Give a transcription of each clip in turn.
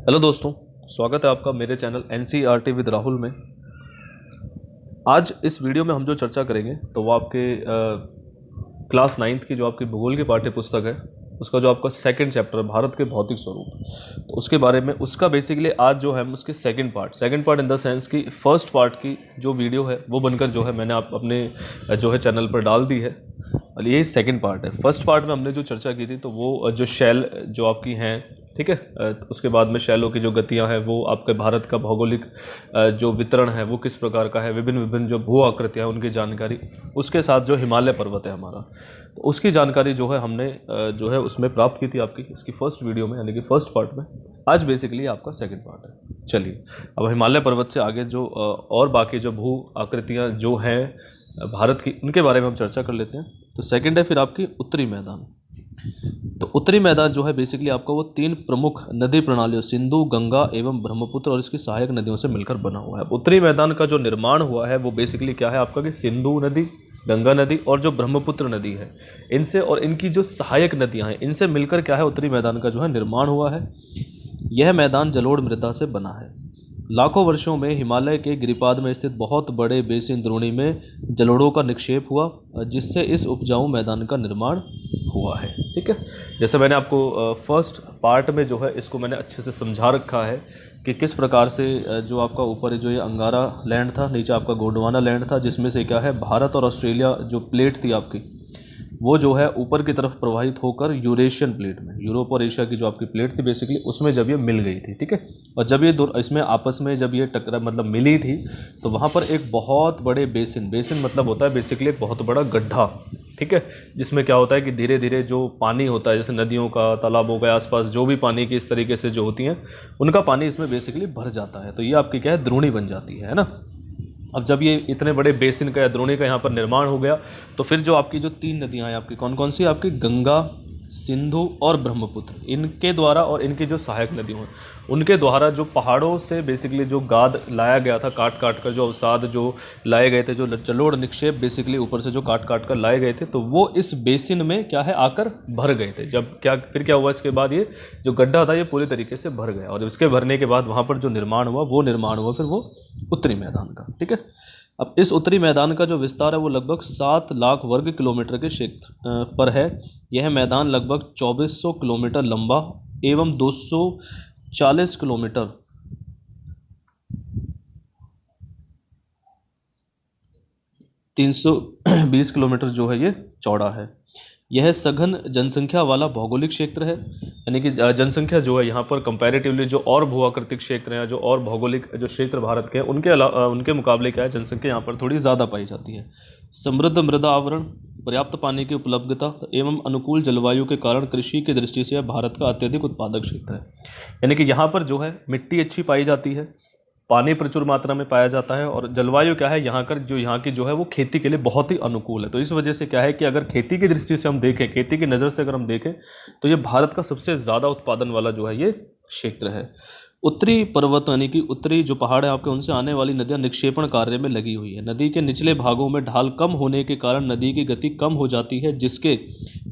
Hello दोस्तों, स्वागत है आपका मेरे चैनल NCERT विद राहुल में। आज इस वीडियो में हम जो चर्चा करेंगे तो वो आपके क्लास 9th की जो आपकी भूगोल की पाठ्य पुस्तक है उसका जो आपका सेकंड चैप्टर है भारत के भौतिक स्वरूप, तो उसके बारे में उसका बेसिकली आज जो है उसके second part in the sense की फर्स्ट पार्ट की जो वीडियो है वो बनकर जो है मैंने आप अपने जो है चैनल पर डाल दी है और ये सेकंड पार्ट है। फर्स्ट पार्ट में हमने जो चर्चा की थी तो वो जो शैल जो आपकी हैं, ठीक है, उसके बाद में शैलों की जो गतियां हैं वो आपके भारत का भौगोलिक जो वितरण है वो किस प्रकार का है, विभिन्न विभिन्न जो भू आकृतियां हैं उनकी जानकारी, उसके साथ जो हिमालय पर्वत है हमारा तो उसकी जानकारी जो है हमने जो है उसमें प्राप्त की थी आपकी इसकी फर्स्ट वीडियो में यानी कि फर्स्ट पार्ट में। आज बेसिकली आपका सेकंड पार्ट है। चलिए अब हिमालय पर्वत से आगे जो और बाकी जो भू आकृतियाँ जो हैं भारत की उनके बारे में हम चर्चा कर लेते हैं। तो सेकंड है फिर आपकी उत्तरी मैदान। तो उत्तरी मैदान जो है बेसिकली आपका वो तीन प्रमुख नदी प्रणालियों सिंधु, गंगा एवं ब्रह्मपुत्र और इसकी सहायक नदियों से मिलकर बना हुआ है। उत्तरी मैदान का जो निर्माण हुआ है वो बेसिकली क्या है आपका कि सिंधु नदी, गंगा नदी और जो ब्रह्मपुत्र नदी है इनसे और इनकी जो सहायक नदियां हैं इनसे मिलकर क्या है उत्तरी मैदान का जो है निर्माण हुआ है। यह मैदान जलोढ़ मृदा से बना है। लाखों वर्षों में हिमालय के गिरिपाद में स्थित बहुत बड़े बेसिन द्रोणी में जलोढ़ों का निक्षेप हुआ जिससे इस उपजाऊ मैदान का निर्माण हुआ है। ठीक है, जैसे मैंने आपको फर्स्ट पार्ट में जो है इसको मैंने अच्छे से समझा रखा है कि किस प्रकार से जो आपका ऊपर जो ये अंगारा लैंड था, नीचे आपका गोंडवाना लैंड था, जिसमें से क्या है भारत और ऑस्ट्रेलिया जो प्लेट थी आपकी वो जो है ऊपर की तरफ प्रवाहित होकर यूरेशियन प्लेट में, यूरोप और एशिया की जो आपकी प्लेट थी बेसिकली उसमें जब ये मिल गई थी। ठीक है, और जब ये इसमें आपस में जब ये टकरा मतलब मिली थी तो वहाँ पर एक बहुत बड़े बेसिन मतलब होता है बेसिकली एक बहुत बड़ा गड्ढा, ठीक है, जिसमें क्या होता है कि धीरे धीरे जो पानी होता है जैसे नदियों का, तालाबों के आसपास जो भी पानी की इस तरीके से जो होती हैं उनका पानी इसमें बेसिकली भर जाता है तो ये आपकी क्या है द्रोणी बन जाती है ना। अब जब ये इतने बड़े बेसिन का या द्रोणी का यहाँ पर निर्माण हो गया तो फिर जो आपकी जो तीन नदियाँ हैं आपकी कौन कौन सी, आपकी गंगा, सिंधु और ब्रह्मपुत्र, इनके द्वारा और इनकी जो सहायक नदियों हैं उनके द्वारा जो पहाड़ों से बेसिकली जो गाद लाया गया था काट काट कर, जो अवसाद जो लाए गए थे, जो जलोढ़ निक्षेप बेसिकली ऊपर से जो काट काट कर लाए गए थे तो वो इस बेसिन में क्या है आकर भर गए थे। जब क्या हुआ इसके बाद ये जो गड्ढा था ये पूरी तरीके से भर गया और इसके भरने के बाद वहाँ पर जो निर्माण हुआ फिर वो उत्तरी मैदान का। ठीक है, अब इस उत्तरी मैदान का जो विस्तार है वो लगभग 7 लाख वर्ग किलोमीटर के क्षेत्र पर है। यह मैदान लगभग 2400 किलोमीटर लंबा एवं 240 किलोमीटर 320 किलोमीटर जो है ये चौड़ा है। यह सघन जनसंख्या वाला भौगोलिक क्षेत्र है, यानी कि जनसंख्या जो है यहाँ पर कंपैरेटिवली जो और भूआकृतिक क्षेत्र हैं, जो और भौगोलिक जो क्षेत्र भारत के हैं उनके मुकाबले क्या है जनसंख्या यहाँ पर थोड़ी ज़्यादा पाई जाती है। समृद्ध मृदा आवरण, पर्याप्त पानी की उपलब्धता एवं अनुकूल जलवायु के कारण कृषि की दृष्टि से यह भारत का अत्यधिक उत्पादक क्षेत्र है। यानी कि यहाँ पर जो है मिट्टी अच्छी पाई जाती है, पानी प्रचुर मात्रा में पाया जाता है और जलवायु क्या है यहाँ की जो है वो खेती के लिए बहुत ही अनुकूल है। तो इस वजह से क्या है कि अगर खेती की दृष्टि से हम देखें, खेती की नज़र से अगर हम देखें तो ये भारत का सबसे ज़्यादा उत्पादन वाला जो है ये क्षेत्र है। उत्तरी पर्वत यानी कि उत्तरी जो पहाड़ है आपके उनसे आने वाली नदियाँ निक्षेपण कार्य में लगी हुई है। नदी के निचले भागों में ढाल कम होने के कारण नदी की गति कम हो जाती है जिसके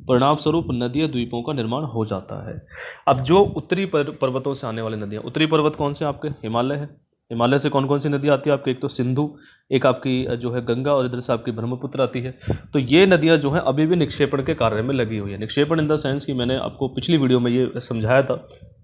परिणाम स्वरूप नदियाँ द्वीपों का निर्माण हो जाता है। अब जो उत्तरी पर्वतों से आने वाली नदियाँ, उत्तरी पर्वत कौन से आपके, हिमालय है। हिमालय से कौन कौन सी नदी आती है आपकी, एक तो सिंधु, एक आपकी जो है गंगा और इधर से आपकी ब्रह्मपुत्र आती है। तो ये नदियाँ जो हैं अभी भी निक्षेपण के कार्य में लगी हुई है। निक्षेपण इन द सेंस कि मैंने आपको पिछली वीडियो में ये समझाया था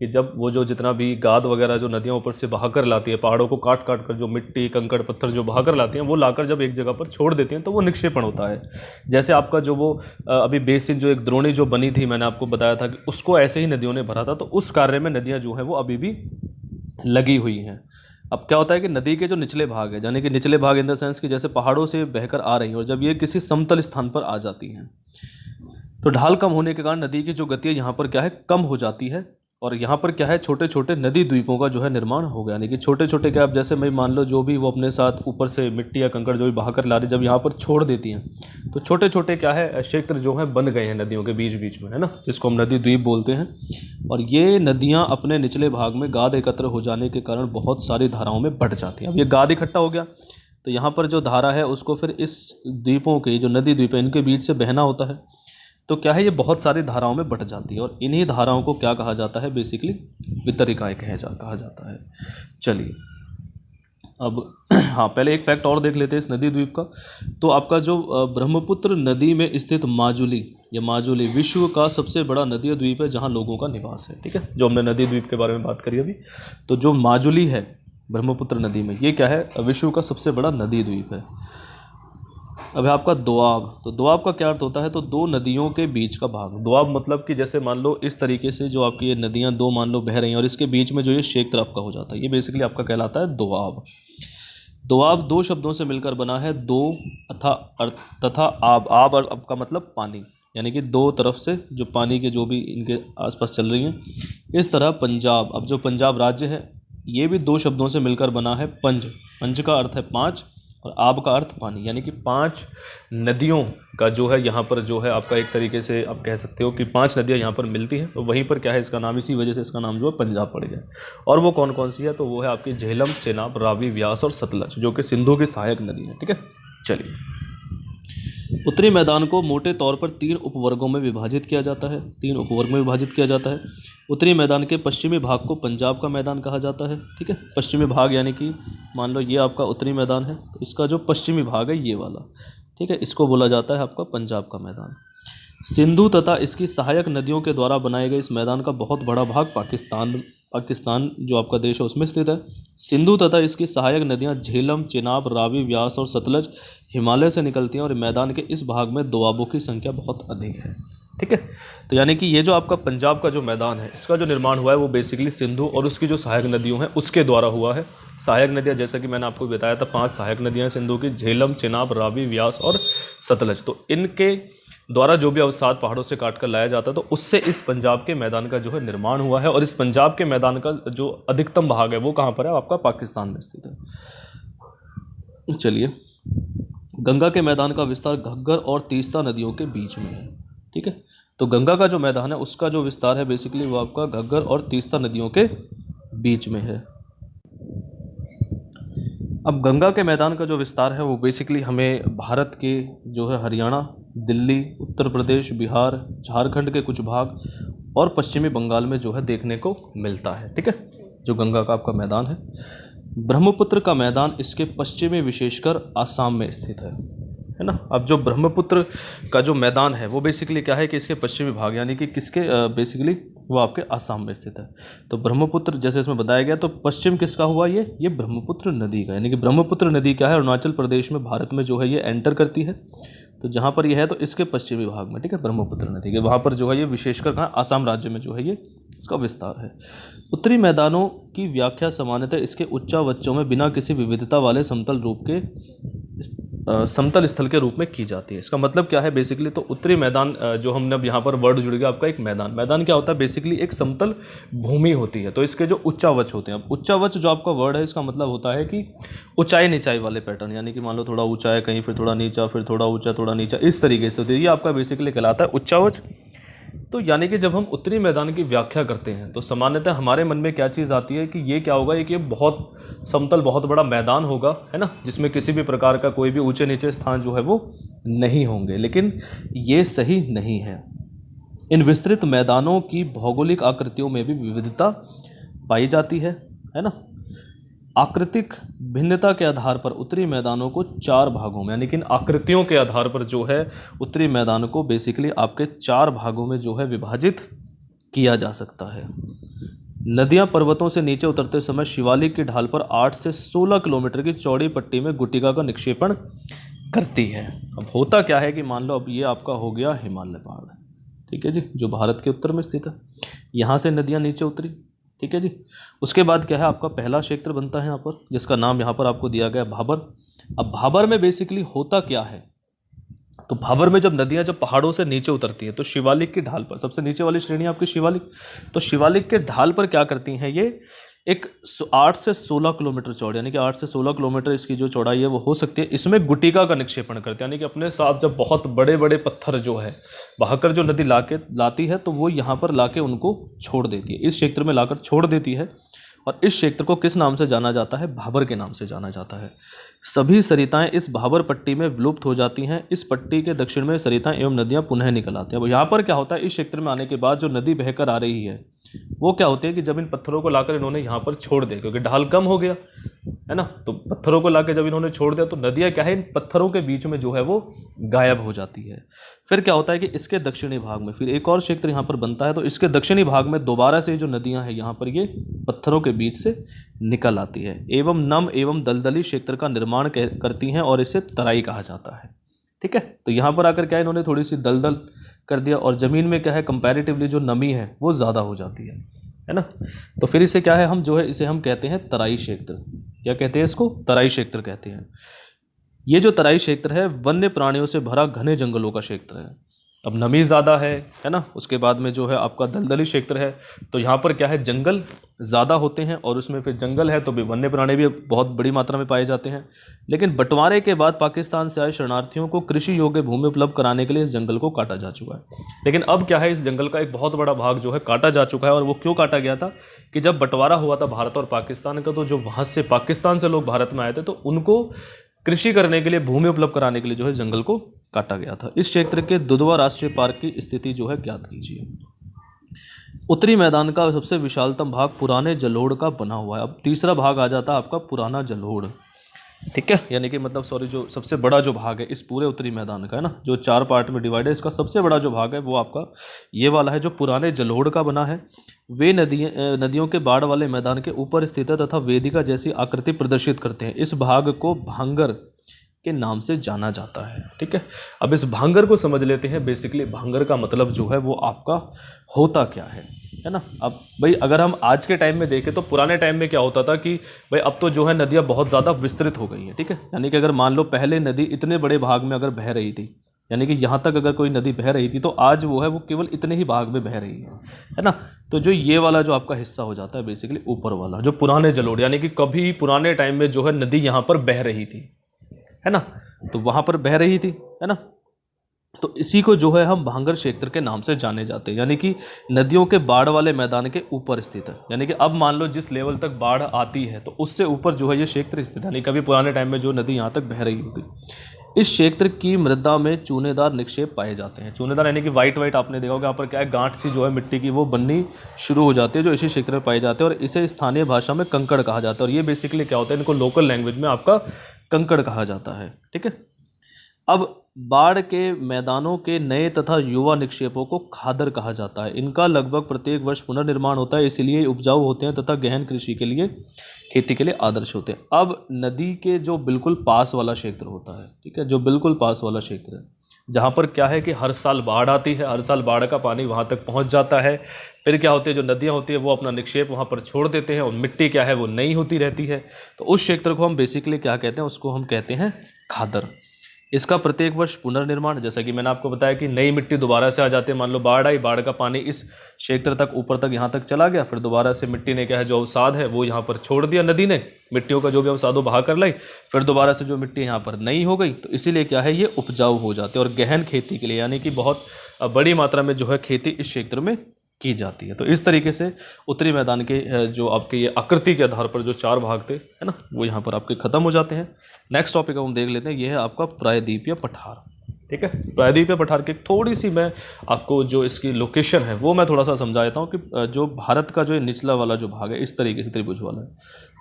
कि जब वो जो जितना भी गाद वगैरह जो नदियाँ ऊपर से बहाकर लाती है, पहाड़ों को काट काट कर जो मिट्टी कंकड़ पत्थर जो बहाकर लाती हैं वो लाकर जब एक जगह पर छोड़ देती हैं तो वो निक्षेपण होता है। जैसे आपका जो वो अभी बेसिन जो एक द्रोणी जो बनी थी मैंने आपको बताया था कि उसको ऐसे ही नदियों ने भरा था, तो उस कार्य में नदियाँ जो हैं वो अभी भी लगी हुई हैं। अब क्या होता है कि नदी के जो निचले भाग है, यानी कि निचले भाग इन द सेंस कि जैसे पहाड़ों से बहकर आ रही हैं और जब ये किसी समतल स्थान पर आ जाती हैं तो ढाल कम होने के कारण नदी की जो गति है यहाँ पर क्या है कम हो जाती है और यहाँ पर क्या है छोटे छोटे नदी द्वीपों का जो है निर्माण हो गया। यानी कि छोटे छोटे क्या, अब जैसे मैं मान लो जो भी वो अपने साथ ऊपर से मिट्टी या कंकड़ जो भी बहाकर ला रही जब यहाँ पर छोड़ देती हैं तो छोटे छोटे क्या है क्षेत्र जो है बन गए हैं नदियों के बीच बीच में, है ना, जिसको हम नदी द्वीप बोलते हैं। और ये नदियाँ अपने निचले भाग में गाद एकत्र हो जाने के कारण बहुत सारी धाराओं में बट जाती हैं। अब ये गाद इकट्ठा हो गया तो यहाँ पर जो धारा है उसको फिर इस द्वीपों के जो नदी द्वीप है इनके बीच से बहना होता है। तो क्या है, ये बहुत सारी धाराओं में बट जाती है और इन्हीं धाराओं को क्या कहा जाता है, बेसिकली वितरिकाएँ कहा जाता है। चलिए अब हाँ, पहले एक फैक्ट और देख लेते हैं इस नदी द्वीप का। तो आपका जो ब्रह्मपुत्र नदी में स्थित माजुली, या माजुली विश्व का सबसे बड़ा नदी द्वीप है जहाँ लोगों का निवास है। ठीक है, जो हमने नदी द्वीप के बारे में बात करी अभी, तो जो माजुली है ब्रह्मपुत्र नदी में, ये क्या है, विश्व का सबसे बड़ा नदी द्वीप है। अब है आपका दोआब। तो दोआब का क्या अर्थ होता है, तो दो नदियों के बीच का भाग। दोआब मतलब कि जैसे मान लो इस तरीके से जो आपकी ये नदियाँ दो मान लो बह रही हैं और इसके बीच में जो ये क्षेत्र आपका हो जाता है, ये बेसिकली आपका कहलाता है दोआब। दोआब दो शब्दों से मिलकर बना है, दो तथा आब। आब और अब का मतलब पानी, यानी कि दो तरफ से जो पानी के जो भी इनके आसपास चल रही हैं। इस तरह पंजाब, अब जो पंजाब राज्य है ये भी दो शब्दों से मिलकर बना है, पंज। पंज का अर्थ है पाँच और आब का अर्थ पानी, यानी कि पांच नदियों का जो है यहाँ पर जो है आपका एक तरीके से आप कह सकते हो कि पांच नदियाँ यहाँ पर मिलती हैं। तो वहीं पर क्या है, इसका नाम, इसी वजह से इसका नाम जो है पंजाब पड़ गया। और वो कौन कौन सी है, तो वो है आपकी झेलम, चेनाब, रावी, व्यास और सतलज, जो कि सिंधु की सहायक नदी है। ठीक है, चलिए। उत्तरी मैदान को मोटे तौर पर तीन उपवर्गों में विभाजित किया जाता है, तीन उपवर्ग में विभाजित किया जाता है। उत्तरी मैदान के पश्चिमी भाग को पंजाब का मैदान कहा जाता है। ठीक है, पश्चिमी भाग यानी कि मान लो ये आपका उत्तरी मैदान है, तो इसका जो पश्चिमी भाग है ये वाला, ठीक है, इसको बोला जाता है आपका पंजाब का मैदान। सिंधु तथा इसकी सहायक नदियों के द्वारा बनाए गए इस मैदान का बहुत बड़ा भाग पाकिस्तान जो आपका देश है उसमें स्थित है। सिंधु तथा इसकी सहायक नदियां झेलम, चेनाब, रावी, व्यास और सतलज हिमालय से निकलती हैं और मैदान के इस भाग में दोआबों की संख्या बहुत अधिक है। ठीक है, तो यानी कि ये जो आपका पंजाब का जो मैदान है, इसका जो निर्माण हुआ है वो बेसिकली सिंधु और उसकी जो सहायक नदियों हैं उसके द्वारा हुआ है। सहायक नदियाँ जैसा कि मैंने आपको बताया था, 5 सहायक नदियाँ हैं सिंधु की, झेलम, चेनाब, रावी, व्यास और सतलज। तो इनके द्वारा जो भी अवसाद पहाड़ों से काट कर लाया जाता है, तो उससे इस पंजाब के मैदान का जो है निर्माण हुआ है। और इस पंजाब के मैदान का जो अधिकतम भाग है वो कहाँ पर है, आपका पाकिस्तान में स्थित है। चलिए, गंगा के मैदान का विस्तार घग्गर और तीस्ता नदियों के बीच में है। ठीक है, तो गंगा का जो मैदान है उसका जो विस्तार है बेसिकली वो आपका घग्गर और तीस्ता नदियों के बीच में है। अब गंगा के मैदान का जो विस्तार है वो बेसिकली हमें भारत के जो है हरियाणा, दिल्ली, उत्तर प्रदेश, बिहार, झारखंड के कुछ भाग और पश्चिमी बंगाल में जो है देखने को मिलता है। ठीक है, जो गंगा का आपका मैदान है। ब्रह्मपुत्र का मैदान इसके पश्चिमी विशेषकर आसाम में स्थित है ना। अब जो ब्रह्मपुत्र का जो मैदान है वो बेसिकली क्या है कि इसके पश्चिमी भाग यानी कि किसके बेसिकली वो आपके आसाम में स्थित है। तो ब्रह्मपुत्र जैसे इसमें बताया गया, तो पश्चिम किसका हुआ, ये ब्रह्मपुत्र नदी का, यानी कि ब्रह्मपुत्र नदी क्या है, अरुणाचल प्रदेश में भारत में जो है ये एंटर करती है। तो जहाँ पर ये है तो इसके पश्चिमी भाग में, ठीक है, ब्रह्मपुत्र नदी के वहाँ पर जो है ये विशेषकर कहाँ, आसाम राज्य में जो है ये इसका विस्तार है। उत्तरी मैदानों की व्याख्या सामान्यतः इसके उच्चावचों में बिना किसी विविधता वाले समतल स्थल के रूप में की जाती है। इसका मतलब क्या है बेसिकली, तो उत्तरी मैदान जो हमने अब यहाँ पर वर्ड जुड़ गया आपका, एक मैदान क्या होता है बेसिकली, एक समतल भूमि होती है। तो इसके जो उच्चावच होते हैं, अब उच्चावच जो आपका वर्ड है इसका मतलब होता है कि ऊंचाई नीचाई वाले पैटर्न, यानी कि मान लो थोड़ा ऊंचा है कहीं, फिर थोड़ा नीचा, फिर थोड़ा ऊंचा, थोड़ा नीचा, इस तरीके से होती है। ये आपका बेसिकली कहलाता है उच्चावच। तो यानी कि जब हम उत्तरी मैदान की व्याख्या करते हैं तो सामान्यतः हमारे मन में क्या चीज़ आती है कि ये क्या होगा, कि ये बहुत समतल बहुत बड़ा मैदान होगा, है ना, जिसमें किसी भी प्रकार का कोई भी ऊंचे नीचे स्थान जो है वो नहीं होंगे। लेकिन ये सही नहीं है। इन विस्तृत मैदानों की भौगोलिक आकृतियों में भी विविधता पाई जाती है ना। आकृतिक भिन्नता के आधार पर उत्तरी मैदानों को 4 भागों में, यानी कि इन आकृतियों के आधार पर जो है उत्तरी मैदान को बेसिकली आपके 4 भागों में जो है विभाजित किया जा सकता है। नदियां पर्वतों से नीचे उतरते समय शिवालिक की ढाल पर 8 से 16 किलोमीटर की चौड़ी पट्टी में गुटिका का निक्षेपण करती है। अब होता क्या है कि मान लो अब ये आपका हो गया हिमालय पहाड़, ठीक है जी, जो भारत के उत्तर में स्थित है। यहाँ से नदियाँ नीचे उतरी, ठीक है जी। उसके बाद क्या है, आपका पहला क्षेत्र बनता है यहाँ पर, जिसका नाम यहाँ पर आपको दिया गया भाबर। अब भाबर में बेसिकली होता क्या है, तो भाबर में जब नदियाँ जब पहाड़ों से नीचे उतरती हैं तो शिवालिक की ढाल पर, सबसे नीचे वाली श्रेणी आपकी शिवालिक, तो शिवालिक के ढाल पर क्या करती हैं, ये एक 8 से 16 किलोमीटर चौड़ी, यानी कि 8 से 16 किलोमीटर इसकी जो चौड़ाई है वो हो सकती है, इसमें गुटिका का निक्षेपण करते हैं, यानी कि अपने साथ जब बहुत बड़े बड़े पत्थर जो है बहाकर जो नदी लाती है तो वो यहाँ पर लाके उनको छोड़ देती है, इस क्षेत्र में लाकर छोड़ देती है। और इस क्षेत्र को किस नाम से जाना जाता है? भाबर के नाम से जाना जाता है। सभी सरिताएं इस भाबर पट्टी में विलुप्त हो जाती हैं। इस पट्टी के दक्षिण में सरिताएं एवं नदियां पुनः निकल आती हैं। अब यहाँ पर क्या होता है, इस क्षेत्र में आने के बाद जो नदी बहकर आ रही है वो क्या होती है कि जब इन पत्थरों को लाकर इन्होंने यहाँ पर छोड़ दिया, क्योंकि ढाल कम हो गया है ना, तो पत्थरों को लाकर जब इन्होंने छोड़ दिया तो नदियाँ क्या है, इन पत्थरों के बीच में जो है वो गायब हो जाती है। फिर क्या होता है कि इसके दक्षिणी भाग में फिर एक और क्षेत्र यहाँ पर बनता है, तो इसके दक्षिणी भाग में दोबारा से जो नदियाँ हैं यहाँ पर ये पत्थरों के बीच से निकल आती है एवं नम एवं दलदली क्षेत्र का निर्माण करती हैं और इसे तराई कहा जाता है। ठीक है, तो यहाँ पर आकर क्या इन्होंने थोड़ी सी दलदल कर दिया और ज़मीन में क्या है कंपैरेटिवली जो नमी है वो ज़्यादा हो जाती है ना, तो फिर इसे क्या है हम जो है इसे हम कहते हैं तराई क्षेत्र। क्या कहते हैं इसको? तराई क्षेत्र कहते हैं। ये जो तराई क्षेत्र है वन्य प्राणियों से भरा घने जंगलों का क्षेत्र है। अब नमी ज़्यादा है ना, उसके बाद में जो है आपका दलदली क्षेत्र है, तो यहाँ पर क्या है जंगल ज़्यादा होते हैं और उसमें फिर जंगल है तो भी वन्य प्राणी भी बहुत बड़ी मात्रा में पाए जाते हैं। लेकिन बंटवारे के बाद पाकिस्तान से आए शरणार्थियों को कृषि योग्य भूमि उपलब्ध कराने के लिए इस जंगल को काटा जा चुका है। लेकिन अब क्या है, इस जंगल का एक बहुत बड़ा भाग जो है काटा जा चुका है। और वो क्यों काटा गया था कि जब बंटवारा हुआ था भारत और पाकिस्तान का, तो जो वहाँ से पाकिस्तान से लोग भारत में आए थे तो उनको कृषि करने के लिए भूमि उपलब्ध कराने के लिए जो है जंगल को काटा गया था। इस क्षेत्र के दुधवा राष्ट्रीय पार्क की स्थिति जो है ज्ञात कीजिए। उत्तरी मैदान का सबसे विशालतम भाग पुराने जलोढ़ का बना हुआ है। अब तीसरा भाग आ जाता है आपका पुराना जलोढ़। ठीक है, यानी कि मतलब सॉरी जो सबसे बड़ा जो भाग है इस पूरे उत्तरी मैदान का है ना, जो 4 पार्ट में डिवाइड है, इसका सबसे बड़ा जो भाग है वो आपका ये वाला है जो पुराने जलोढ़ का बना है। वे नदियों के बाढ़ वाले मैदान के ऊपर स्थित है तथा वेदिका जैसी आकृति प्रदर्शित करते हैं। इस भाग को भांगर के नाम से जाना जाता है। ठीक है, अब इस भांगर को समझ लेते हैं। बेसिकली भांगर का मतलब जो है वो आपका होता क्या है ना। अब भाई अगर हम आज के टाइम में देखें तो पुराने टाइम में क्या होता था कि भाई अब तो जो है नदियाँ बहुत ज़्यादा विस्तृत हो गई हैं। ठीक है, यानी कि अगर मान लो पहले नदी इतने बड़े भाग में अगर बह रही थी, यानी कि यहाँ तक अगर कोई नदी बह रही थी, तो आज वो है वो केवल इतने ही भाग में बह रही है ना। तो जो ये वाला जो आपका हिस्सा हो जाता है बेसिकली ऊपर वाला जो पुराने जलोढ़, यानी कि कभी पुराने टाइम में जो है नदी यहाँ पर बह रही थी है ना, तो वहाँ पर बह रही थी है ना, तो इसी को जो है हम भांगर क्षेत्र के नाम से जाने जाते हैं। यानी कि नदियों के बाढ़ वाले मैदान के ऊपर स्थित है। यानी कि अब मान लो जिस लेवल तक बाढ़ आती है तो उससे ऊपर जो है ये क्षेत्र स्थित है, यानी कभी पुराने टाइम में जो नदी यहाँ तक बह रही होगी। इस क्षेत्र की मृदा में चूनेदार निक्षेप पाए जाते हैं। चूनेदार यानी कि वाइट वाइट आपने देखा होगा, यहाँ पर क्या है गांठ सी जो है मिट्टी की वो बननी शुरू हो जाती है, जो इसी क्षेत्र में पाए जाते हैं और इसे स्थानीय भाषा में कंकड़ कहा जाता है। और ये बेसिकली क्या होता है, इनको लोकल लैंग्वेज में आपका कंकड़ कहा जाता है। ठीक है, अब बाढ़ के मैदानों के नए तथा युवा निक्षेपों को खादर कहा जाता है। इनका लगभग प्रत्येक वर्ष पुनर्निर्माण होता है, इसलिए उपजाऊ होते हैं तथा गहन कृषि के लिए खेती के लिए आदर्श होते हैं। अब नदी के जो बिल्कुल पास वाला क्षेत्र होता है, ठीक है, जो बिल्कुल पास वाला क्षेत्र है जहाँ पर क्या है कि हर साल बाढ़ आती है, हर साल बाढ़ का पानी वहाँ तक पहुँच जाता है। फिर क्या होती है, जो नदियाँ होती है वो अपना निक्षेप वहाँ पर छोड़ देते हैं और मिट्टी क्या है वो नई होती रहती है। तो उस क्षेत्र को हम बेसिकली क्या कहते हैं, उसको हम कहते हैं खादर। इसका प्रत्येक वर्ष पुनर्निर्माण, जैसा कि मैंने आपको बताया कि नई मिट्टी दोबारा से आ जाती है। मान लो बाढ़ आई, बाढ़ का पानी इस क्षेत्र तक ऊपर तक यहाँ तक चला गया, फिर दोबारा से मिट्टी ने क्या है जो अवसाद है वो यहाँ पर छोड़ दिया, नदी ने मिट्टियों का जो भी अवसाद बहा कर लाई, फिर दोबारा से जो मिट्टी यहाँ पर नई हो गई, तो इसीलिए क्या है ये उपजाऊ हो जाते हैं। और गहन खेती के लिए यानी कि बहुत बड़ी मात्रा में जो है खेती इस क्षेत्र में की जाती है। तो इस तरीके से उत्तरी मैदान के जो आपके ये आकृति के आधार पर जो 4 भाग थे है ना, वो यहाँ पर आपके खत्म हो जाते हैं। नेक्स्ट टॉपिक हम देख लेते हैं, ये है आपका प्रायद्वीपीय पठार। ठीक है, प्रायद्वीपीय पठार की थोड़ी सी मैं आपको जो इसकी लोकेशन है वो मैं थोड़ा सा समझा देता हूँ कि जो भारत का जो निचला वाला जो भाग है इस तरीके से त्रिभुज वाला है,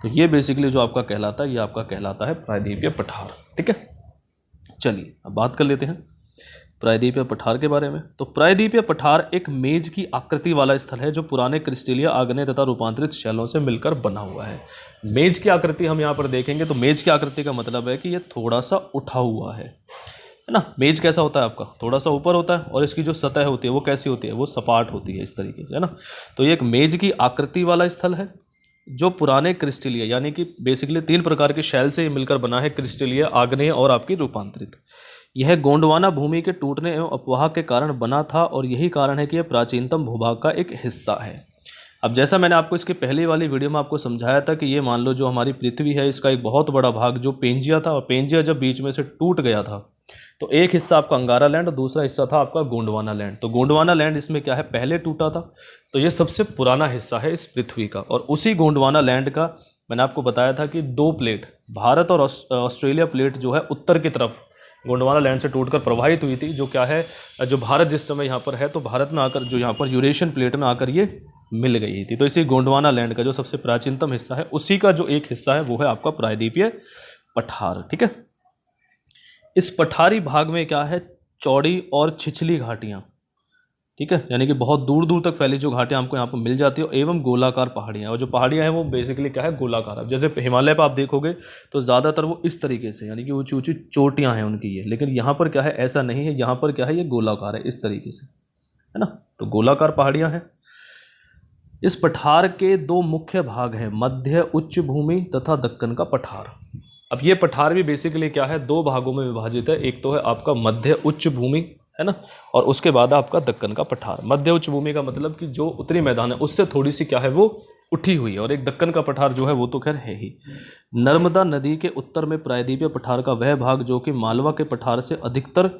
तो ये बेसिकली जो आपका कहलाता है, ये आपका कहलाता है प्रायद्वीपीय पठार। ठीक है, चलिए अब बात कर लेते हैं प्रायद्वीपीय पठार के बारे में। तो प्रायद्वीपीय पठार एक मेज की आकृति वाला स्थल है जो पुराने क्रिस्टलीय, आग्नेय तथा रूपांतरित शैलों से मिलकर बना हुआ है। मेज की आकृति हम यहाँ पर देखेंगे तो मेज की आकृति का मतलब है कि ये थोड़ा सा उठा हुआ है ना। मेज कैसा होता है आपका, थोड़ा सा ऊपर होता है और इसकी जो सतह होती है वो कैसी होती है, वो सपाट होती है इस तरीके से है ना। तो ये एक मेज की आकृति वाला स्थल है जो पुराने क्रिस्टलीय यानी कि बेसिकली 3 प्रकार के शैल से मिलकर बना है, क्रिस्टलीय, आग्नेय और आपकी रूपांतरित। यह गोंडवाना भूमि के टूटने एवं अपवाह के कारण बना था और यही कारण है कि यह प्राचीनतम भूभाग का एक हिस्सा है। अब जैसा मैंने आपको इसकी पहली वाली वीडियो में आपको समझाया था कि ये मान लो जो हमारी पृथ्वी है इसका एक बहुत बड़ा भाग जो पेंजिया था, और पेंजिया जब बीच में से टूट गया था, तो एक हिस्सा आपका अंगारा लैंड और दूसरा हिस्सा था आपका गोंडवाना लैंड। तो गोंडवाना लैंड इसमें क्या है, पहले टूटा था, तो ये सबसे पुराना हिस्सा है इस पृथ्वी का। और उसी गोंडवाना लैंड का मैंने आपको बताया था कि दो प्लेट, भारत और ऑस्ट्रेलिया प्लेट जो है उत्तर की तरफ गोंडवाना लैंड से टूटकर प्रवाहित हुई थी, जो क्या है, जो भारत जिस समय यहाँ पर है, तो भारत में आकर जो यहाँ पर यूरेशियन प्लेट में आकर ये मिल गई थी। तो इसी गोंडवाना लैंड का जो सबसे प्राचीनतम हिस्सा है, उसी का जो एक हिस्सा है वो है आपका प्रायद्वीपीय पठार। ठीक है, इस पठारी भाग में क्या है, चौड़ी और छिछली घाटियाँ, ठीक है, यानी कि बहुत दूर दूर तक फैली जो घाटियाँ आपको यहाँ पर मिल जाती है, एवं गोलाकार पहाड़ियाँ। और जो पहाड़ियाँ हैं वो बेसिकली क्या है, गोलाकार। अब जैसे हिमालय पर आप देखोगे तो ज़्यादातर वो इस तरीके से, यानी कि ऊंची ऊंची चोटियाँ हैं उनकी ये, लेकिन यहाँ पर क्या है, ऐसा नहीं है, यहाँ पर क्या है, ये गोलाकार है इस तरीके से, है ना। तो गोलाकार पहाड़ियाँ हैं। इस पठार के दो मुख्य भाग हैं, मध्य उच्च भूमि तथा दक्कन का पठार। अब ये पठार भी बेसिकली क्या है, दो भागों में विभाजित है। एक तो है आपका मध्य उच्च भूमि, है ना, और उसके बाद आपका दक्कन का पठार। मध्य उच्च भूमि का मतलब कि जो उत्तरी मैदान है उससे थोड़ी सी क्या है, वो उठी हुई है। और एक दक्कन का पठार जो है वो तो खैर है ही। नर्मदा नदी के उत्तर में प्रायद्वीपीय पठार का वह भाग जो कि मालवा के पठार से अधिकतर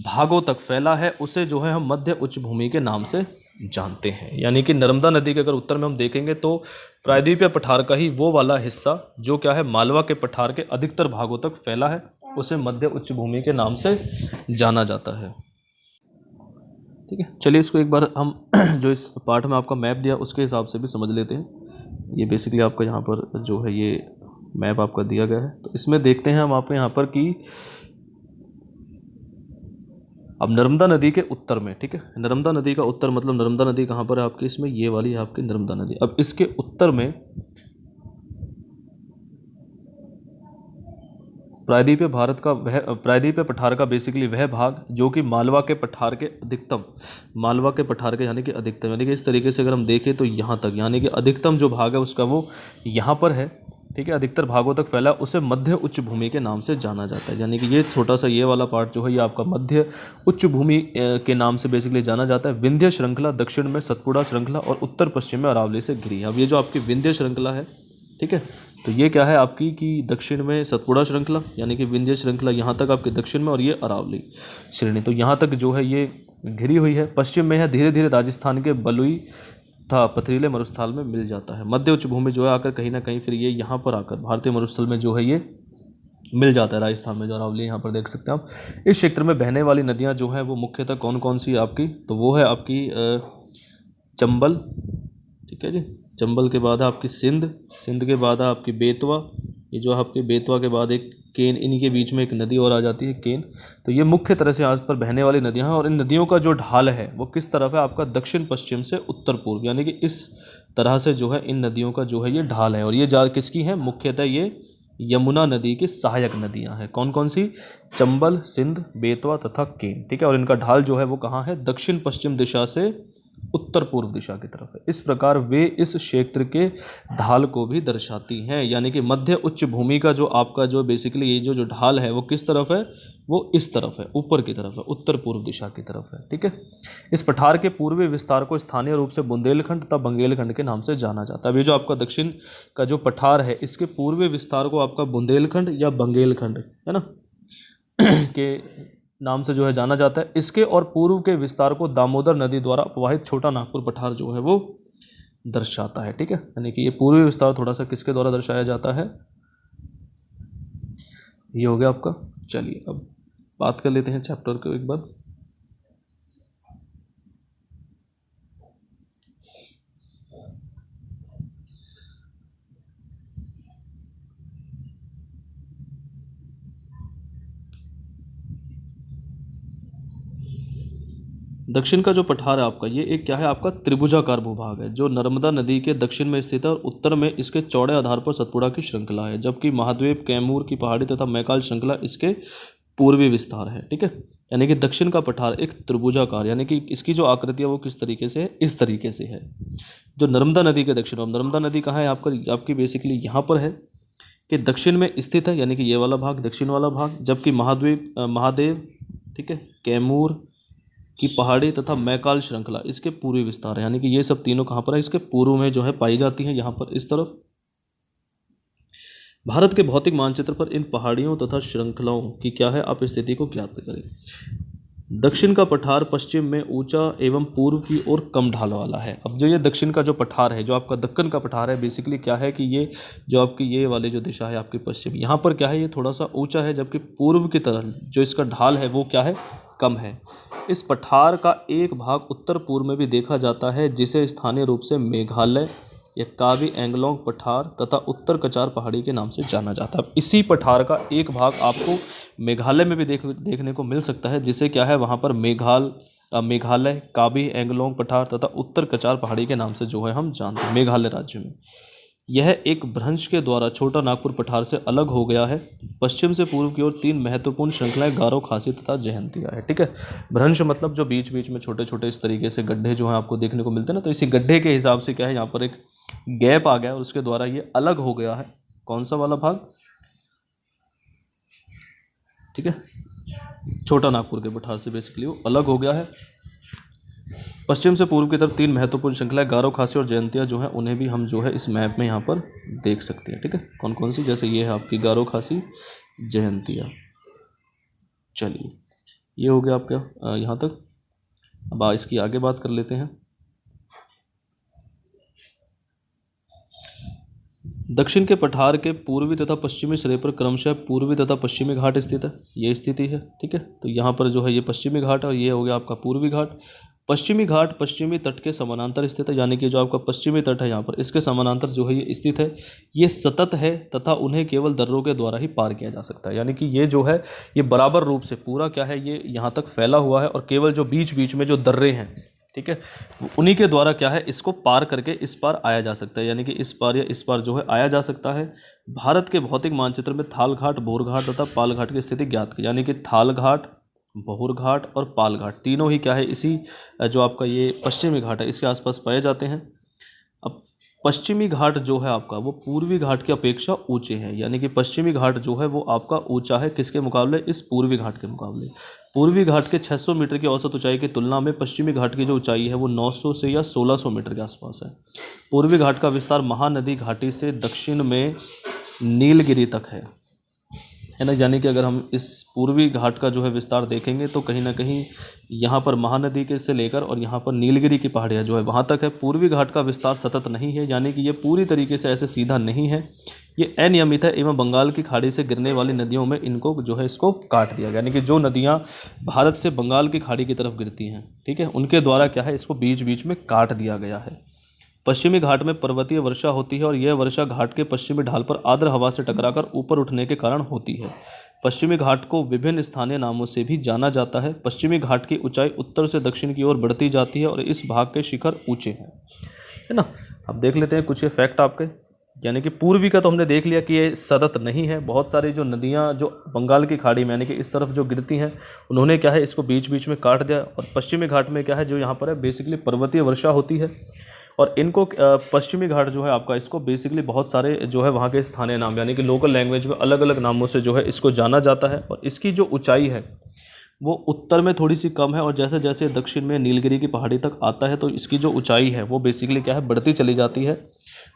भागों तक फैला है, उसे जो है हम मध्य उच्च भूमि के नाम से जानते हैं। यानी कि नर्मदा नदी के अगर उत्तर में हम देखेंगे तो प्रायद्वीपीय पठार का ही वो वाला हिस्सा जो क्या है, मालवा के पठार के अधिकतर भागों तक फैला है, उसे मध्य उच्च भूमि के नाम से जाना जाता है। ठीक है, चलिए इसको एक बार हम जो इस पार्ट में आपका मैप दिया उसके हिसाब से भी समझ लेते हैं। ये बेसिकली आपका यहाँ पर जो है ये मैप आपका दिया गया है। तो इसमें देखते हैं हम आपके यहाँ पर कि अब नर्मदा नदी के उत्तर में, ठीक है, नर्मदा नदी का उत्तर मतलब नर्मदा नदी कहाँ पर है आपकी, इसमें ये वाली है आपकी नर्मदा नदी। अब इसके उत्तर में प्रायद्वीपीय भारत का वह प्रायद्वीपीय पठार का बेसिकली वह भाग जो कि मालवा के पठार के अधिकतम, मालवा के पठार के यानी कि अधिकतम, यानी कि इस तरीके से अगर हम देखें तो यहाँ तक, यानी कि अधिकतम जो भाग है उसका वो यहाँ पर है, ठीक है, अधिकतर भागों तक फैला, उसे मध्य उच्च भूमि के नाम से जाना जाता है। यानी कि ये छोटा सा ये वाला पार्ट जो है ये आपका मध्य उच्च भूमि के नाम से बेसिकली जाना जाता है। विंध्य श्रृंखला दक्षिण में सतपुड़ा श्रृंखला और उत्तर पश्चिम में अरावली से घिरी है। अब ये जो आपकी विंध्य श्रृंखला है, ठीक है, तो ये क्या है आपकी कि दक्षिण में सतपुड़ा श्रृंखला, यानी कि विंध्य श्रृंखला यहाँ तक आपके दक्षिण में, और ये अरावली श्रेणी, तो यहाँ तक जो है ये घिरी हुई है। पश्चिम में है, धीरे धीरे राजस्थान के बलुई था पथरीले मरुस्थल में मिल जाता है। मध्य उच्च भूमि जो है आकर कहीं ना कहीं फिर ये यहाँ पर आकर भारतीय मरुस्थल में जो है ये मिल जाता है, राजस्थान में जो अरावली यहाँ पर देख सकते हैं आप। इस क्षेत्र में बहने वाली नदियाँ जो हैं वो मुख्यतः कौन कौन सी आपकी, तो वो है आपकी चंबल, ठीक है जी, चंबल के बाद है आपकी सिंध, सिंध के बाद है आपकी बेतवा, ये जो आपके बेतवा के बाद एक केन, इनके बीच में एक नदी और आ जाती है केन। तो ये मुख्य तरह से आज पर बहने वाली नदियां हैं। और इन नदियों का जो ढाल है वो किस तरफ है आपका, दक्षिण पश्चिम से उत्तर पूर्व, यानी कि इस तरह से जो है इन नदियों का जो है ये ढाल है। और ये जा किसकी है, मुख्यतः ये यमुना नदी की सहायक नदियाँ हैं। कौन कौन सी, चंबल, सिंध, बेतवा तथा केन, ठीक है। और इनका ढाल जो है वो कहाँ है, दक्षिण पश्चिम दिशा से उत्तर पूर्व दिशा की तरफ है। इस प्रकार वे इस क्षेत्र के ढाल को भी दर्शाती हैं। यानी कि मध्य उच्च भूमि का जो आपका जो बेसिकली ये जो ढाल है वो किस तरफ है, वो इस तरफ है, ऊपर की तरफ है, उत्तर पूर्व दिशा की तरफ है, ठीक है। इस पठार के पूर्वी विस्तार को स्थानीय रूप से बुंदेलखंड तथा बंगेलखंड के नाम से जाना जाता है। अब ये जो आपका दक्षिण का जो पठार है इसके पूर्वी विस्तार को आपका बुंदेलखंड या बंगेलखंड, है ना, के नाम से जो है जाना जाता है। इसके और पूर्व के विस्तार को दामोदर नदी द्वारा प्रवाहित छोटा नागपुर पठार जो है वो दर्शाता है, ठीक है। यानी कि ये पूर्वी विस्तार थोड़ा सा किसके द्वारा दर्शाया जाता है, ये हो गया आपका। चलिए अब बात कर लेते हैं चैप्टर को एक बार। दक्षिण का जो पठार है आपका, ये एक क्या है आपका त्रिभुजाकार भूभाग है जो नर्मदा नदी के दक्षिण में स्थित है और उत्तर में इसके चौड़े आधार पर सतपुड़ा की श्रृंखला है, जबकि महाद्वीप, कैमूर की पहाड़ी तथा मैकाल श्रृंखला इसके पूर्वी विस्तार है, ठीक है। यानी कि दक्षिण का पठार एक त्रिभुजाकार, यानी कि इसकी जो आकृति है वो किस तरीके से है, इस तरीके से है। जो नर्मदा नदी के दक्षिण, नर्मदा नदी कहाँ है आपकी बेसिकली यहाँ पर है कि दक्षिण में स्थित है, यानी कि ये वाला भाग दक्षिण वाला भाग, जबकि महादेव, ठीक है, कैमूर की पहाड़ी तथा मैकाल श्रृंखला इसके पूर्वी विस्तार है। यानी कि ये सब तीनों कहाँ पर है, इसके पूर्व में जो है पाई जाती हैं, यहाँ पर इस तरफ। भारत के भौतिक मानचित्र पर इन पहाड़ियों तथा श्रृंखलाओं की क्या है, आप स्थिति को ज्ञात करें। दक्षिण का पठार पश्चिम में ऊंचा एवं पूर्व की ओर कम ढाल वाला है। अब जो ये दक्षिण का जो पठार है, जो आपका दक्कन का पठार है, बेसिकली क्या है कि ये जो आपकी ये वाली जो दिशा है आपकी पश्चिम, यहाँ पर क्या है ये थोड़ा सा ऊंचा है, जबकि पूर्व की तरफ जो इसका ढाल है वो क्या है, कम है। इस पठार का एक भाग उत्तर पूर्व में भी देखा जाता है, जिसे स्थानीय रूप से मेघालय या कावी एंगलोंग पठार तथा उत्तर कचार पहाड़ी के नाम से जाना जाता है। इसी पठार का एक भाग आपको मेघालय में भी देखने को मिल सकता है, जिसे क्या है वहाँ पर मेघालय कावी एंगलोंग पठार तथा उत्तर कचार पहाड़ी के नाम से जो है हम जानते हैं, मेघालय राज्य में। यह एक भ्रंश के द्वारा छोटा नागपुर पठार से अलग हो गया है। पश्चिम से पूर्व की ओर 3 महत्वपूर्ण श्रृंखलाएं गारो, खासी तथा जयंतिया है। ठीक है, भ्रंश मतलब जो बीच बीच में छोटे छोटे इस तरीके से गड्ढे जो हैं आपको देखने को मिलते हैं ना, तो इसी गड्ढे के हिसाब से क्या है यहाँ पर एक गैप आ गया और उसके द्वारा ये अलग हो गया है। कौन सा वाला भाग, ठीक है, छोटा नागपुर के पठार से बेसिकली वो अलग हो गया है। पश्चिम से पूर्व की तरफ 3 महत्वपूर्ण श्रृंखलाएं गारो, खासी और जयंतिया जो है उन्हें भी हम जो है इस मैप में यहाँ पर देख सकते हैं। ठीक है, कौन कौन सी, जैसे ये है आपकी गारो, खासी, जयंतिया। चलिए, ये हो गया आपका यहाँ तक। अब इसकी आगे बात कर लेते हैं। दक्षिण के पठार के पूर्वी तथा पश्चिमी सिरे पर क्रमशः पूर्वी तथा पश्चिमी घाट स्थित है, ये स्थिति है। ठीक है, तो यहाँ पर जो है ये पश्चिमी घाट और ये हो गया आपका पूर्वी घाट। पश्चिमी घाट पश्चिमी तट के समानांतर स्थित है, यानी कि जो आपका पश्चिमी तट है यहाँ पर इसके समानांतर जो है ये स्थित है। ये सतत है तथा उन्हें केवल दर्रों के द्वारा ही पार किया जा सकता है, यानी कि ये जो है ये बराबर रूप से पूरा क्या है ये यहाँ तक फैला हुआ है और केवल जो बीच बीच में जो दर्रे हैं, ठीक है, उन्हीं के द्वारा क्या है इसको पार करके इस पार आया जा सकता है, यानी कि इस पार या इस पार जो है आया जा सकता है। भारत के भौतिक मानचित्र में थाल घाट, भोर घाट तथा पाल घाट की स्थिति ज्ञात की, यानी कि थाल घाट, भोर घाट और पाल घाट तीनों ही क्या है इसी जो आपका ये पश्चिमी घाट है इसके आसपास पाए जाते हैं। अब पश्चिमी घाट जो है आपका वो पूर्वी घाट की अपेक्षा ऊंचे हैं, यानी कि पश्चिमी घाट जो है वो आपका ऊंचा है किसके मुकाबले, इस पूर्वी घाट के मुकाबले। पूर्वी घाट के 600 मीटर की औसत ऊंचाई की तुलना में पश्चिमी घाट की जो ऊंचाई है वो 900 से या 1600 मीटर के आसपास है। पूर्वी घाट का विस्तार महानदी घाटी से दक्षिण में नीलगिरी तक है ना, यानी कि अगर हम इस पूर्वी घाट का जो है विस्तार देखेंगे तो कहीं ना कहीं यहाँ पर महानदी के से लेकर और यहाँ पर नीलगिरी की पहाड़ियाँ जो है वहाँ तक है। पूर्वी घाट का विस्तार सतत नहीं है, यानी कि ये पूरी तरीके से ऐसे सीधा नहीं है, ये अनियमित है एवं बंगाल की खाड़ी से गिरने वाली नदियों में इनको जो है इसको काट दिया गया, यानी कि जो नदियाँ भारत से बंगाल की खाड़ी की तरफ गिरती हैं, ठीक है, उनके द्वारा क्या है इसको बीच बीच में काट दिया गया है। पश्चिमी घाट में पर्वतीय वर्षा होती है और यह वर्षा घाट के पश्चिमी ढाल पर आर्द्र हवा से टकराकर ऊपर उठने के कारण होती है। पश्चिमी घाट को विभिन्न स्थानीय नामों से भी जाना जाता है। पश्चिमी घाट की ऊंचाई उत्तर से दक्षिण की ओर बढ़ती जाती है और इस भाग के शिखर ऊंचे हैं, है ना। अब देख लेते हैं कुछ ये फैक्ट आपके, यानी कि पूर्वी का तो हमने देख लिया कि ये सतत नहीं है, बहुत सारी जो नदियाँ जो बंगाल की खाड़ी में यानी कि इस तरफ जो गिरती हैं उन्होंने क्या है इसको बीच बीच में काट दिया। और पश्चिमी घाट में क्या है जो यहाँ पर है बेसिकली पर्वतीय वर्षा होती है और इनको पश्चिमी घाट जो है आपका इसको बेसिकली बहुत सारे जो है वहाँ के स्थानीय नाम यानी कि लोकल लैंग्वेज में अलग अलग नामों से जो है इसको जाना जाता है। और इसकी जो ऊंचाई है वो उत्तर में थोड़ी सी कम है और जैसे जैसे दक्षिण में नीलगिरी की पहाड़ी तक आता है तो इसकी जो ऊंचाई है वो बेसिकली क्या है बढ़ती चली जाती है।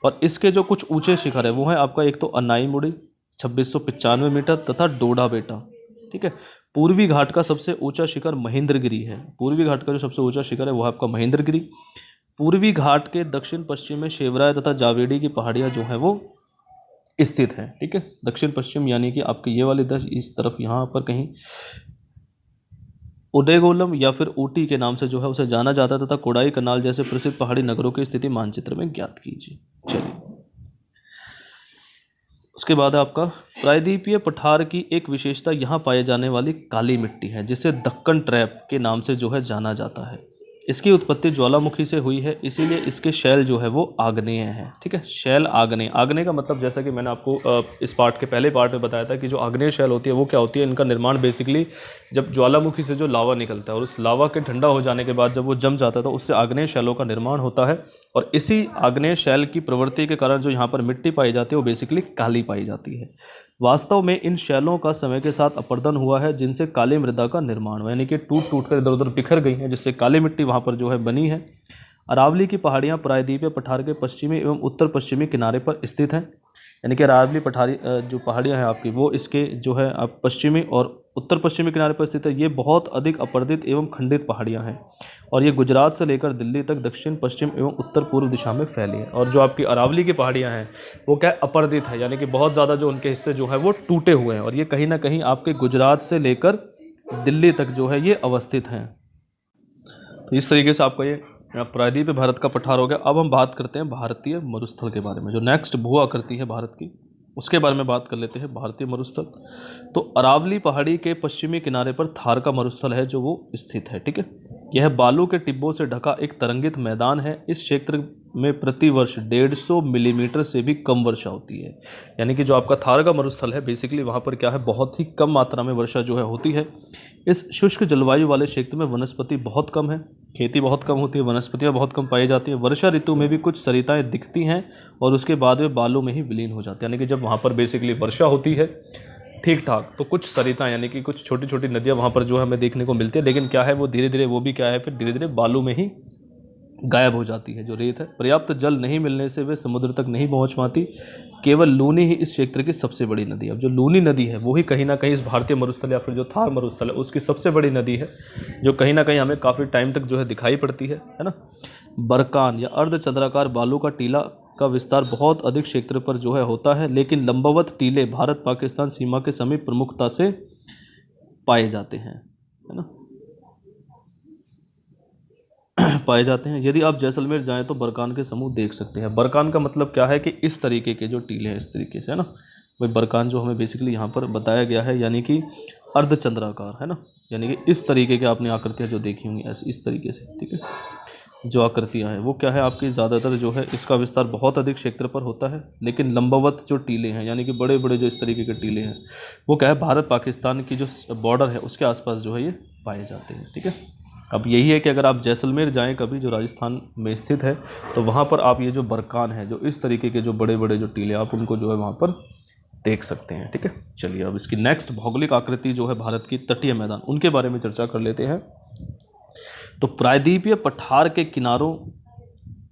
और इसके जो कुछ ऊंचे शिखर है वो है आपका एक तो अनाईमुड़ी 2695 मीटर तथा डोडा बेटा, ठीक है। पूर्वी घाट का सबसे ऊंचा शिखर महेंद्रगिरी है, पूर्वी घाट का जो सबसे ऊंचा शिखर है वो है आपका महेंद्रगिरी। पूर्वी घाट के दक्षिण पश्चिम में शेवराय तथा जावेडी की पहाड़ियाँ जो है वो स्थित हैं, ठीक है। दक्षिण पश्चिम यानी कि आपके ये वाली इस तरफ यहाँ पर कहीं उदयगोलम या फिर ऊटी के नाम से जो है उसे जाना जाता है तथा कोडाई कनाल जैसे प्रसिद्ध पहाड़ी नगरों की स्थिति मानचित्र में ज्ञात कीजिए। चलिए, उसके बाद आपका प्रायद्वीपीय पठार की एक विशेषता यहाँ पाए जाने वाली काली मिट्टी है जिसे दक्कन ट्रैप के नाम से जो है जाना जाता है। इसकी उत्पत्ति ज्वालामुखी से हुई है, इसीलिए इसके शैल जो है वो आग्नेय है, ठीक है। शैल आग्नेय, आग्नेय का मतलब जैसा कि मैंने आपको इस पार्ट के पहले पार्ट में बताया था कि जो आग्नेय शैल होती है वो क्या होती है, इनका निर्माण बेसिकली जब ज्वालामुखी से जो लावा निकलता है और उस लावा के ठंडा हो जाने के बाद जब वो जम जाता है तो उससे आग्नेय शैलों का निर्माण होता है। और इसी आग्नेय शैल की प्रवृत्ति के कारण जो यहाँ पर मिट्टी पाई जाती है वो बेसिकली काली पाई जाती है। वास्तव में इन शैलों का समय के साथ अपरदन हुआ है जिनसे काली मृदा का निर्माण हुआ, यानी कि टूट टूट कर इधर उधर बिखर गई हैं जिससे काली मिट्टी वहाँ पर जो है बनी है। अरावली की पहाड़ियाँ प्रायद्वीपीय पठार के पश्चिमी एवं उत्तर पश्चिमी किनारे पर स्थित हैं। यानी कि अरावली पठारी जो पहाड़ियाँ हैं आपकी, वो इसके जो है आप पश्चिमी और उत्तर पश्चिमी किनारे पर स्थित है। ये बहुत अधिक अपरदित एवं खंडित पहाड़ियाँ हैं और ये गुजरात से लेकर दिल्ली तक दक्षिण पश्चिम एवं उत्तर पूर्व दिशा में फैली है। और जो आपकी अरावली की पहाड़ियाँ हैं वो क्या है, अपरदित है, यानी कि बहुत ज़्यादा जो उनके हिस्से जो है वो टूटे हुए हैं और ये कहीं ना कहीं आपके गुजरात से लेकर दिल्ली तक जो है ये अवस्थित हैं। तो इस तरीके से आपका ये प्रायद्वीप भारत का पठार हो गया। अब हम बात करते हैं भारतीय मरुस्थल के बारे में, जो नेक्स्ट भू आकृति है भारत की, उसके बारे में बात कर लेते हैं। भारतीय मरुस्थल, तो अरावली पहाड़ी के पश्चिमी किनारे पर थार का मरुस्थल है जो वो स्थित है। ठीक है, यह बालू के टिब्बों से ढका एक तरंगित मैदान है। इस क्षेत्र में प्रतिवर्ष 150 मिलीमीटर से भी कम वर्षा होती है। यानी कि जो आपका थार का मरुस्थल है बेसिकली वहाँ पर क्या है, बहुत ही कम मात्रा में वर्षा जो है होती है। इस शुष्क जलवायु वाले क्षेत्र में वनस्पति बहुत कम है, खेती बहुत कम होती है, वनस्पतियाँ बहुत कम पाई जाती हैं। वर्षा ऋतु में भी कुछ सरिताएँ दिखती हैं और उसके बाद वे बालू में ही विलीन हो जाती हैं। यानी कि जब वहाँ पर बेसिकली वर्षा होती है ठीक ठाक, तो कुछ सरिता यानी कि कुछ छोटी छोटी नदियाँ वहाँ पर जो हमें देखने को मिलती है, लेकिन क्या है वो धीरे धीरे वो भी क्या है फिर धीरे धीरे बालू में ही गायब हो जाती है। जो रेत है, पर्याप्त जल नहीं मिलने से वे समुद्र तक नहीं पहुँच पाती। केवल लूनी ही इस क्षेत्र की सबसे बड़ी नदी है। अब जो लूनी नदी है वो ही कहीं ना कहीं इस भारतीय मरुस्थल या फिर जो थार मरुस्थल है उसकी सबसे बड़ी नदी है, जो कहीं ना कहीं हमें काफ़ी टाइम तक जो है दिखाई पड़ती है ना। बरकान या अर्धचंद्राकार बालू का टीला का विस्तार बहुत अधिक क्षेत्र पर जो है होता है, लेकिन लंबवत टीले भारत पाकिस्तान सीमा के समीप प्रमुखता से पाए जाते हैं, है ना, पाए जाते हैं। यदि आप जैसलमेर जाएं तो बरकान के समूह देख सकते हैं। बरकान का मतलब क्या है कि इस तरीके के जो टीले हैं इस तरीके से, है ना, भाई बरकान जो हमें बेसिकली यहाँ पर बताया गया है यानी कि अर्धचंद्राकार, है ना, यानी कि इस तरीके की आपने आकृतियाँ जो देखी होंगी ऐसे इस तरीके से। ठीक है, जो आकृतियाँ हैं वो क्या है आपकी, ज़्यादातर जो है इसका विस्तार बहुत अधिक क्षेत्र पर होता है, लेकिन लंबवत जो टीले हैं यानी कि बड़े बड़े जो इस तरीके के टीले हैं वो क्या है भारत पाकिस्तान की जो बॉर्डर है उसके आसपास जो है ये पाए जाते हैं। ठीक है, अब यही है कि अगर आप जैसलमेर जाएं कभी, जो राजस्थान में स्थित है, तो वहाँ पर आप ये जो बरकान है, जो इस तरीके के जो बड़े बड़े जो टीले आप उनको जो है वहाँ पर देख सकते हैं। ठीक है, चलिए अब इसकी नेक्स्ट भौगोलिक आकृति जो है भारत की तटीय मैदान, उनके बारे में चर्चा कर लेते हैं। तो प्रायद्वीपीय पठार के किनारों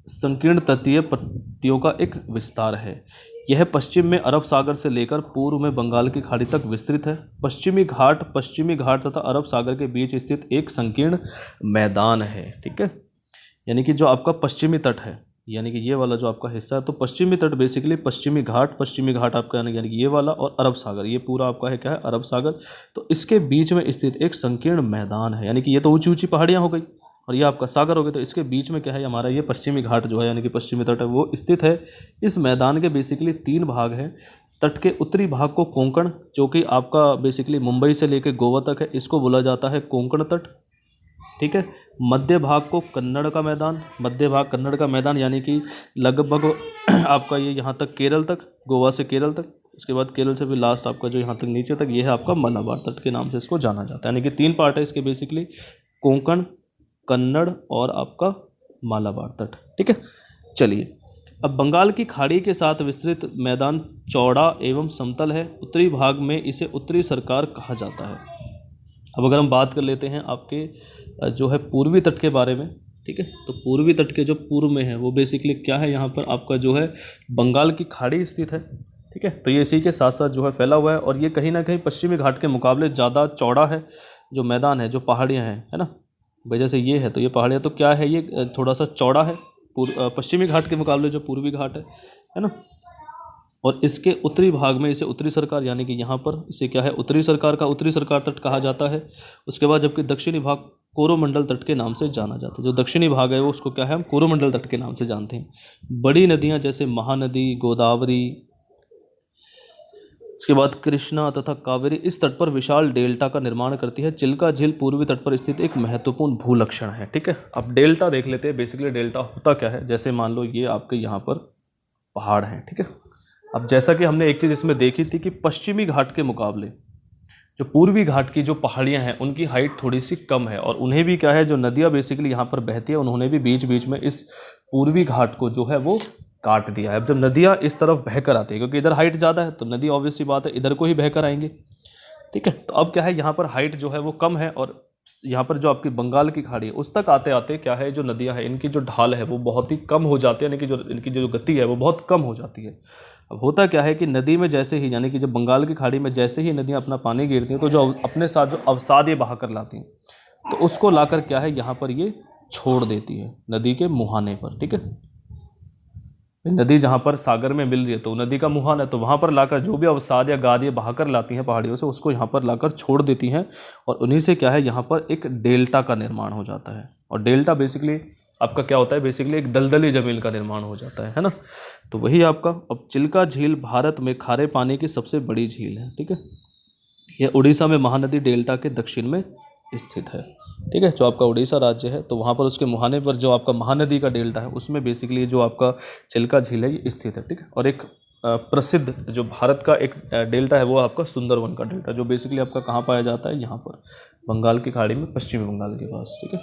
संकीर्ण तटीय पट्टियों का एक विस्तार है। यह पश्चिम में अरब सागर से लेकर पूर्व में बंगाल की खाड़ी तक विस्तृत है। पश्चिमी घाट तथा अरब सागर के बीच स्थित एक संकीर्ण मैदान है। ठीक है, यानी कि जो आपका पश्चिमी तट है, यानी कि ये वाला जो आपका हिस्सा है, तो पश्चिमी तट बेसिकली पश्चिमी घाट आपका यानी कि ये वाला, और अरब सागर ये पूरा आपका है क्या है, अरब सागर। तो इसके बीच में स्थित एक संकीर्ण मैदान है, यानी कि ये तो ऊंची ऊंची पहाड़ियाँ हो गई और ये आपका सागर हो गया, तो इसके बीच में क्या है हमारा ये पश्चिमी घाट जो है यानी कि पश्चिमी तट है वो स्थित है। इस मैदान के बेसिकली 3 भाग हैं। तट के उत्तरी भाग को कोंकण, जो कि आपका बेसिकली मुंबई से लेकर गोवा तक है, इसको बोला जाता है कोंकण तट। ठीक है, मध्य भाग को कन्नड़ का मैदान, मध्य भाग कन्नड़ का मैदान यानी कि लगभग आपका ये यहाँ तक केरल तक, गोवा से केरल तक, उसके बाद केरल से भी लास्ट आपका जो यहाँ तक नीचे तक, ये है आपका मलाबार तट के नाम से इसको जाना जाता है। यानी कि 3 पार्ट है इसके बेसिकली, कोंकण, कन्नड़ और आपका मालाबार तट। ठीक है, चलिए अब बंगाल की खाड़ी के साथ विस्तृत मैदान चौड़ा एवं समतल है। उत्तरी भाग में इसे उत्तरी सरकार कहा जाता है। अब अगर हम बात कर लेते हैं आपके जो है पूर्वी तट के बारे में, ठीक है, तो पूर्वी तट के जो पूर्व में है वो बेसिकली क्या है, यहाँ पर आपका जो है बंगाल की खाड़ी स्थित है। ठीक है, तो ये इसी के साथ साथ जो है फैला हुआ है और ये कहीं ना कहीं पश्चिमी घाट के मुकाबले ज़्यादा चौड़ा है। जो मैदान है, जो पहाड़ियाँ हैं, है ना, वजह से ये है, तो ये पहाड़ियाँ तो क्या है, ये थोड़ा सा चौड़ा है पश्चिमी घाट के मुकाबले जो पूर्वी घाट है ना। और इसके उत्तरी भाग में इसे उत्तरी सरकार यानी कि यहाँ पर इसे क्या है, उत्तरी सरकार तट कहा जाता है। उसके बाद जबकि दक्षिणी भाग कोरोमंडल तट के नाम से जाना जाता है। जो दक्षिणी भाग है वो उसको क्या है, हम कोरोमंडल तट के नाम से जानते हैं। बड़ी नदियाँ जैसे महानदी, गोदावरी, इसके बाद कृष्णा तथा कावेरी इस तट पर विशाल डेल्टा का निर्माण करती है। चिल्का झील पूर्वी तट पर स्थित एक महत्वपूर्ण भूलक्षण है। ठीक है, अब डेल्टा देख लेते हैं। बेसिकली डेल्टा होता क्या है, जैसे मान लो ये आपके यहाँ पर पहाड़ हैं, ठीक है। अब जैसा कि हमने एक चीज़ इसमें देखी थी कि पश्चिमी घाट के मुकाबले जो पूर्वी घाट की जो पहाड़ियाँ हैं उनकी हाइट थोड़ी सी कम है और उन्हें भी क्या है, जो नदियाँ बेसिकली यहाँ पर बहती है उन्होंने भी बीच बीच में इस पूर्वी घाट को जो है वो काट दिया है। अब जब नदियाँ इस तरफ बहकर आती है, क्योंकि इधर हाइट ज़्यादा है तो नदी ऑब्वियस सी बात है इधर को ही बहकर आएंगे, ठीक है। तो अब क्या है, यहाँ पर हाइट जो है वो कम है और यहाँ पर जो आपकी बंगाल की खाड़ी है उस तक आते आते क्या है, जो नदियाँ हैं इनकी जो ढाल है वो बहुत ही कम हो जाती है, यानी कि जो इनकी जो गति है वो बहुत कम हो जाती है। अब होता क्या है कि नदी में जैसे ही, यानी कि जब बंगाल की खाड़ी में जैसे ही नदियाँ अपना पानी गिरती हैं तो जो अपने साथ जो अवसाद ये बहा कर लाती हैं तो उसको लाकर क्या है यहाँ पर ये छोड़ देती है नदी के मुहाने पर। ठीक है, नदी जहाँ पर सागर में मिल रही है तो नदी का मुहान है, तो वहाँ पर लाकर जो भी अवसाद या गाद ये बहाकर लाती हैं पहाड़ियों से उसको यहाँ पर लाकर छोड़ देती हैं और उन्हीं से क्या है यहाँ पर एक डेल्टा का निर्माण हो जाता है। और डेल्टा बेसिकली आपका क्या होता है, बेसिकली एक दलदली जमीन का निर्माण हो जाता है ना। तो वही आपका, अब चिल्का झील भारत में खारे पानी की सबसे बड़ी झील है। ठीक है, यह उड़ीसा में महानदी डेल्टा के दक्षिण में स्थित है। ठीक है, जो आपका उड़ीसा राज्य है तो वहाँ पर उसके मुहाने पर जो आपका महानदी का डेल्टा है उसमें बेसिकली जो आपका चिल्का झील है ये स्थित है। ठीक है, और एक प्रसिद्ध जो भारत का एक डेल्टा है वो आपका सुंदरवन का डेल्टा, जो बेसिकली आपका कहाँ पाया जाता है, यहाँ पर बंगाल की खाड़ी में, पश्चिमी बंगाल के पास। ठीक है,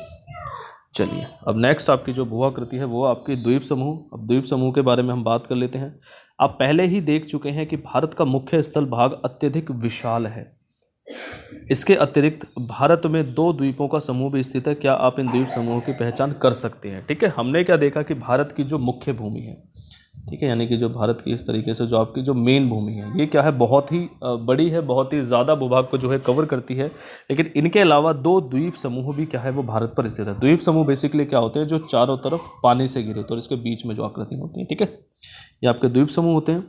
चलिए अब नेक्स्ट आपकी जो भूआकृति है वो आपकी द्वीप समूह। अब द्वीप समूह के बारे में हम बात कर लेते हैं। आप पहले ही देख चुके हैं कि भारत का मुख्य स्थल भाग अत्यधिक विशाल है। इसके अतिरिक्त भारत में 2 द्वीपों का समूह भी स्थित है। क्या आप इन द्वीप समूहों की पहचान कर सकते हैं? ठीक है, हमने क्या देखा कि भारत की जो मुख्य भूमि है, ठीक है, यानी कि जो भारत की इस तरीके से जो आपकी जो मेन भूमि है ये क्या है, बहुत ही बड़ी है, बहुत ही ज़्यादा भूभाग को जो है कवर करती है। लेकिन इनके अलावा 2 द्वीप समूह भी क्या है वो भारत पर स्थित है। द्वीप समूह बेसिकली क्या होते हैं, जो चारों तरफ पानी से घिरे होते हैं और इसके बीच में जो आकृति होती है। ठीक है, ये आपके द्वीप समूह होते हैं।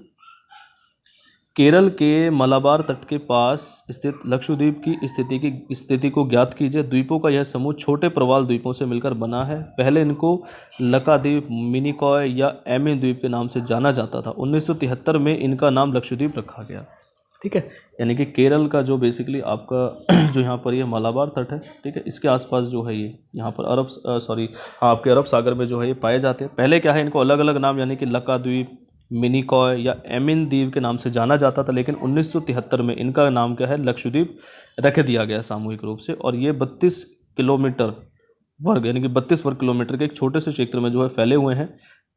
केरल के मलाबार तट के पास स्थित लक्षद्वीप की स्थिति को ज्ञात कीजिए। द्वीपों का यह समूह छोटे प्रवाल द्वीपों से मिलकर बना है। पहले इनको लकाद्वीप, मिनिकॉय या एमिन द्वीप के नाम से जाना जाता था। 1973 में इनका नाम लक्षद्वीप रखा गया। ठीक है, यानी कि केरल का जो बेसिकली आपका जो यहाँ पर ये मलाबार तट है, ठीक है, इसके आसपास जो है ये यहाँ पर आपके अरब सागर में जो है ये पाए जाते हैं। पहले क्या है, इनको अलग अलग नाम यानी कि लकाद्वीप, मिनिकॉय या एमिन द्वीप के नाम से जाना जाता था, लेकिन 1973 में इनका नाम क्या है, लक्षद्वीप रख दिया गया सामूहिक रूप से। और ये 32 किलोमीटर वर्ग यानी कि 32 वर्ग किलोमीटर के एक छोटे से क्षेत्र में जो है फैले हुए हैं।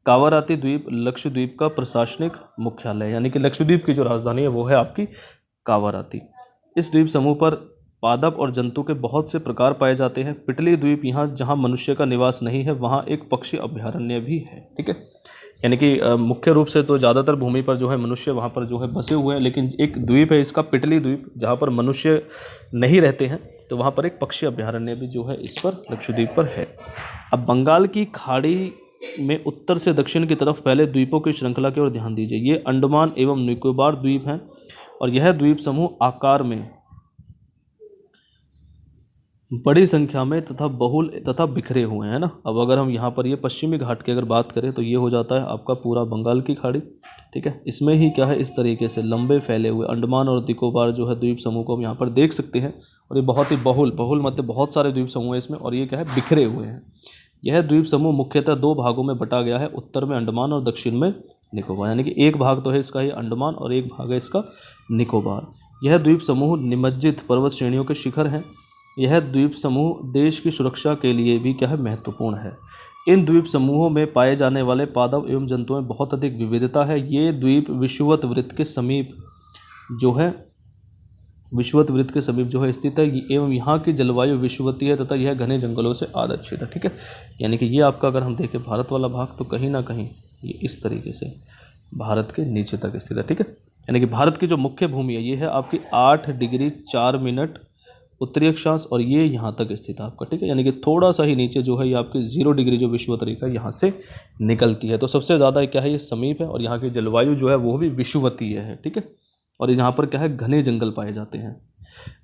कावाराती द्वीप लक्षद्वीप का प्रशासनिक मुख्यालय, यानी कि लक्षद्वीप की जो राजधानी है वो है आपकी कावाराती। इस द्वीप समूह पर पादप और जंतु के बहुत से प्रकार पाए जाते हैं। पिटली द्वीप, यहाँ जहाँ मनुष्य का निवास नहीं है वहाँ एक पक्षी अभयारण्य भी है। ठीक है, यानी कि मुख्य रूप से तो ज़्यादातर भूमि पर जो है मनुष्य वहाँ पर जो है बसे हुए हैं, लेकिन एक द्वीप है इसका पिटली द्वीप जहाँ पर मनुष्य नहीं रहते हैं, तो वहाँ पर एक पक्षी अभयारण्य भी जो है इस पर लक्षद्वीप पर है। अब बंगाल की खाड़ी में उत्तर से दक्षिण की तरफ फैले द्वीपों की श्रृंखला की ओर ध्यान दीजिए। ये अंडमान एवं निकोबार द्वीप हैं और यह द्वीप समूह आकार में बड़ी संख्या में तथा बहुल तथा बिखरे हुए हैं ना। अब अगर हम यहाँ पर ये पश्चिमी घाट की अगर बात करें तो ये हो जाता है आपका पूरा बंगाल की खाड़ी। ठीक है, इसमें ही क्या है, इस तरीके से लंबे फैले हुए अंडमान और निकोबार जो है द्वीप समूह को हम यहाँ पर देख सकते हैं। और ये बहुत ही बहुल मतलब बहुत सारे द्वीप समूह हैं इसमें, और ये क्या है, बिखरे हुए हैं। यह द्वीप समूह मुख्यतः 2 भागों में बटा गया है, उत्तर में अंडमान और दक्षिण में निकोबार, यानी कि एक भाग तो है इसका ये अंडमान और एक भाग है इसका निकोबार। यह द्वीप समूह निमज्जित पर्वत श्रेणियों के शिखर हैं। यह द्वीप समूह देश की सुरक्षा के लिए भी क्या है, महत्वपूर्ण है। इन द्वीप समूहों में पाए जाने वाले पादप एवं जंतुओं में बहुत अधिक विविधता है। ये द्वीप विषुवत वृत्त के समीप जो है स्थित है एवं यहाँ की जलवायु विषुवतीय है तथा यह घने जंगलों से आच्छादित है। ठीक है, यानी कि ये आपका अगर हम देखें भारत वाला भाग तो कहीं ना कहीं ये इस तरीके से भारत के नीचे तक स्थित है। ठीक है, यानी कि भारत की जो मुख्य भूमि है ये है आपकी 8 डिग्री 4 मिनट उत्तरी अक्षांश और ये यहाँ तक स्थित है आपका। ठीक है, यानी कि थोड़ा सा ही नीचे जो है ये आपकी 0 डिग्री जो विषुवत रेखा यहाँ से निकलती है। तो सबसे ज़्यादा क्या है, ये समीप है और यहाँ की जलवायु जो है वो भी विषुवतीय है। ठीक है, और यहाँ पर क्या है, घने जंगल पाए जाते हैं।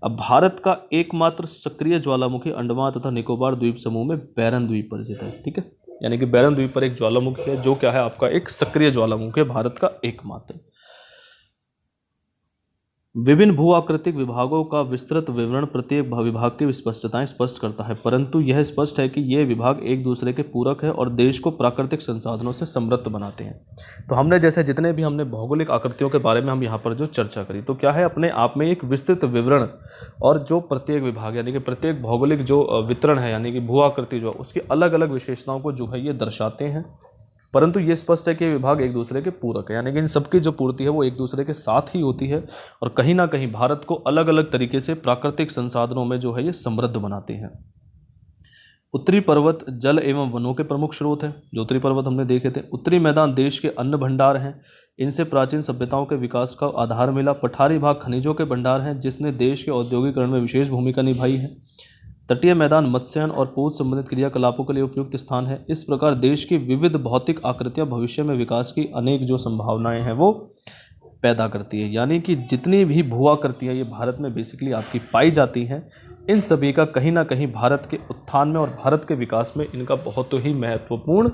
अब भारत का एकमात्र सक्रिय ज्वालामुखी अंडमान तथा निकोबार द्वीप समूह में बैरन द्वीप पर स्थित है। ठीक है, यानी कि बैरन द्वीप पर एक ज्वालामुखी है जो क्या है आपका एक सक्रिय ज्वालामुखी है, भारत का एकमात्र। विभिन्न भू आकृतिक विभागों का विस्तृत विवरण प्रत्येक विभाग की स्पष्टताएं स्पष्ट करता है, परंतु यह स्पष्ट है कि ये विभाग एक दूसरे के पूरक है और देश को प्राकृतिक संसाधनों से समृद्ध बनाते हैं। तो हमने जैसे जितने भी हमने भौगोलिक आकृतियों के बारे में हम यहाँ पर जो चर्चा करी, तो क्या है, अपने आप में एक विस्तृत विवरण और जो प्रत्येक विभाग यानी कि प्रत्येक भौगोलिक जो वितरण है यानी कि भू आकृति जो उसकी अलग अलग विशेषताओं को जो है ये दर्शाते हैं। परंतु ये स्पष्ट है कि विभाग एक दूसरे के पूरक है, यानी कि इन सबकी जो पूर्ति है वो एक दूसरे के साथ ही होती है और कहीं ना कहीं भारत को अलग अलग तरीके से प्राकृतिक संसाधनों में जो है ये समृद्ध बनाते हैं। उत्तरी पर्वत जल एवं वनों के प्रमुख स्रोत हैं। जो उत्तरी पर्वत हमने देखे थे। उत्तरी मैदान देश के अन्न भंडार हैं। इनसे प्राचीन सभ्यताओं के विकास का आधार मिला। पठारी भाग खनिजों के भंडार हैं जिसने देश के औद्योगिकरण में विशेष भूमिका निभाई है। तटीय मैदान मत्स्यन और पोत संबंधित क्रियाकलापों के लिए उपयुक्त स्थान है। इस प्रकार देश की विविध भौतिक आकृतियां भविष्य में विकास की अनेक जो संभावनाएं हैं वो पैदा करती है। यानी कि जितनी भी भू आकृतियां ये भारत में बेसिकली आपकी पाई जाती हैं, इन सभी का कहीं ना कहीं भारत के उत्थान में और भारत के विकास में इनका बहुत ही महत्वपूर्ण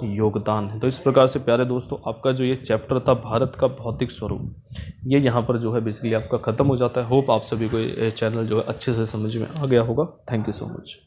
योगदान है। तो इस प्रकार से प्यारे दोस्तों, आपका जो ये चैप्टर था भारत का भौतिक स्वरूप, ये यहाँ पर जो है बेसिकली आपका ख़त्म हो जाता है। होप आप सभी को ये चैनल जो है अच्छे से समझ में आ गया होगा। Thank you so much.